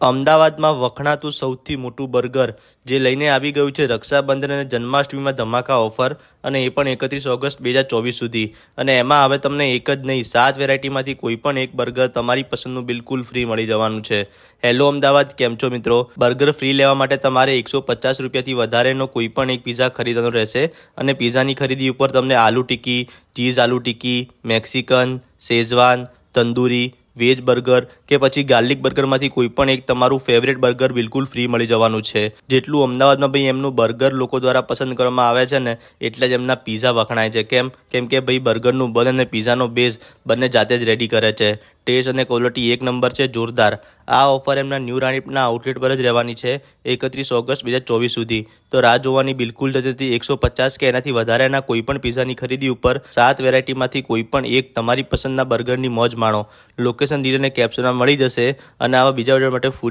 અમદાવાદમાં વખણાતું સૌથી મોટું બર્ગર જે લઈને આવી ગયું છે રક્ષાબંધન અને જન્માષ્ટમીમાં ધમાકા ઓફર, અને એ પણ 31 ઓગસ્ટ 2024 સુધી. અને એમાં હવે તમને એક જ નહીં 7 વેરાયટીમાંથી કોઈ પણ એક બર્ગર તમારી પસંદનું બિલકુલ ફ્રી મળી જવાનું છે. હેલો અમદાવાદ, કેમ છો મિત્રો? બર્ગર ફ્રી લેવા માટે તમારે 150 રૂપિયાથી વધારેનો કોઈ પણ એક પિઝા ખરીદવાનો રહેશે, અને પિઝાની ખરીદી ઉપર તમને aloo tikki, cheese aloo tikki, Mexican, Schezwan, tandoori, veg burger કે પછી ગાર્લિક બર્ગરમાંથી કોઈ પણ એક તમારું ફેવરેટ બર્ગર બિલકુલ ફ્રી મળી જવાનું છે. જેટલું અમદાવાદમાં ભાઈ એમનું બર્ગર લોકો દ્વારા પસંદ કરવામાં આવે છે ને, એટલે જ એમના પીઝા વખણાય છે. કેમ કે ભાઈ બર્ગરનું બન અને પીઝાનો બેઝ બંને જાતે જ રેડી કરે છે. ટેસ્ટ અને ક્વોલિટી એક નંબર છે, જોરદાર. આ ઓફર એમના ન્યૂ રાણીપના આઉટલેટ પર જ રહેવાની છે 31 ઓગસ્ટ 2024 સુધી. તો રાહ જોવાની બિલકુલ નથી. 150 કે એનાથી વધારેના કોઈ પણ પીઝાની ખરીદી ઉપર 7 વેરાયટીમાંથી કોઈ પણ એક તમારી પસંદના બર્ગરની મોજ માણો. લોકેશન ડીલ અને કેપ્શનમાં મળી જશે. અને આવા બીજા વિડીયો માટે